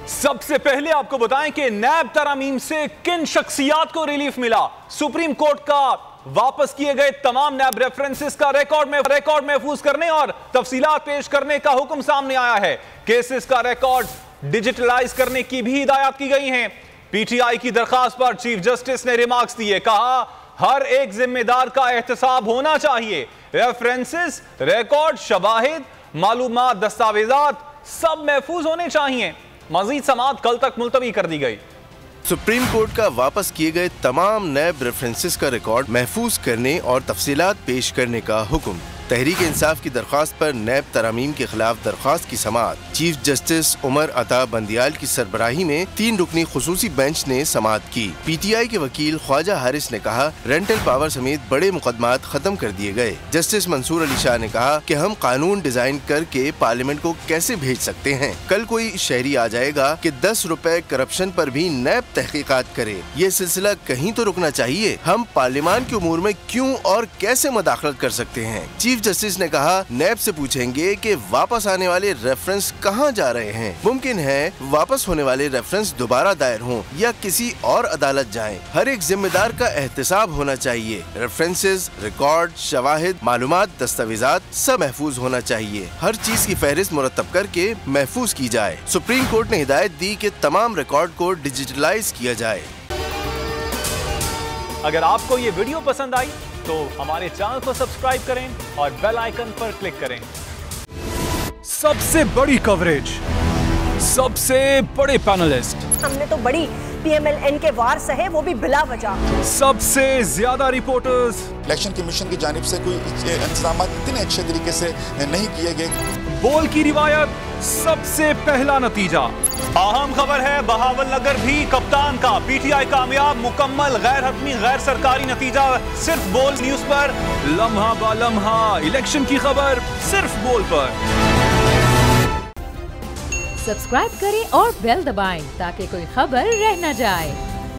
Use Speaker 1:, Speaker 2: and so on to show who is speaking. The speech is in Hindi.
Speaker 1: सबसे पहले आपको बताएं कि नैब तरामीम से किन शख्सियात को रिलीफ मिला। सुप्रीम कोर्ट का वापस किए गए तमाम नैब रेफरेंसेस का रिकॉर्ड महफूज करने और तफसीलात पेश करने का हुक्म सामने आया है। केसेस का रिकॉर्ड डिजिटलाइज करने की भी हिदायत की गई हैं। पीटीआई की दरखास्त पर चीफ जस्टिस ने रिमार्क्स दिए, कहा हर एक जिम्मेदार का एहतसाब होना चाहिए। रेफरेंसेस, रिकॉर्ड, शवाहिद, मालूमात, दस्तावेजात सब महफूज होने चाहिए। मजीद समाअत कल तक मुलतवी कर दी गई।
Speaker 2: सुप्रीम कोर्ट का वापस किए गए तमाम नैब रेफरेंसेस का रिकॉर्ड महफूज करने और तफसीलात पेश करने का हुक्म। तहरीक इंसाफ की दरख्वास्त पर नैब तरामीम के खिलाफ दरख्वास्त की समाअत चीफ जस्टिस उमर अता बंदियाल की सरबराही में 3 रुकनी खुसूसी बेंच ने समाअत की। पीटीआई के वकील ख्वाजा हारिस ने कहा रेंटल पावर समेत बड़े मुकदमात खत्म कर दिए गए। जस्टिस मंसूर अली शाह ने कहा कि हम कानून डिजाइन करके पार्लियामेंट को कैसे भेज सकते हैं। कल कोई शहरी आ जाएगा कि 10 रुपए करप्शन पर भी नैब तहकीकात करे। ये सिलसिला कहीं तो रुकना चाहिए। हम पार्लियामान के उमूर में क्यों और कैसे मदाखलत कर सकते हैं। चीफ जस्टिस ने कहा नैब से पूछेंगे कि वापस आने वाले रेफरेंस कहां जा रहे हैं। मुमकिन है वापस होने वाले रेफरेंस दोबारा दायर हों या किसी और अदालत जाएं। हर एक जिम्मेदार का एहतसाब होना चाहिए। रेफरेंसेस, रिकॉर्ड, शवाहिद, मालूमात, दस्तावेजात सब महफूज होना चाहिए। हर चीज की फहरिस्त मुरतब करके महफूज की जाए। सुप्रीम कोर्ट ने हिदायत दी कि तमाम रिकॉर्ड को डिजिटलाइज किया जाए।
Speaker 1: अगर आपको ये वीडियो पसंद आई तो हमारे चैनल को सब्सक्राइब करें और बेल आइकन पर क्लिक करें।
Speaker 3: सबसे बड़ी कवरेज, सबसे बड़े पैनलिस्ट,
Speaker 4: हमने तो बड़ी पीएमएलएन के वार सहे, वो भी बिला वजह।
Speaker 3: सबसे ज्यादा रिपोर्टर्स।
Speaker 5: इलेक्शन कमीशन की जानिब से कोई इंतजाम इतने अच्छे तरीके से नहीं किए गए।
Speaker 3: बोल की रिवायत, सबसे पहला नतीजा।
Speaker 1: अहम खबर है बहावलनगर भी कप्तान का, पीटीआई कामयाब, मुकम्मल गैर हतमी गैर सरकारी नतीजा सिर्फ बोल न्यूज पर।
Speaker 3: लम्हा बा लम्हा इलेक्शन की खबर सिर्फ बोल पर।
Speaker 6: सब्सक्राइब करें और बेल दबाएं ताकि कोई खबर रह न जाए।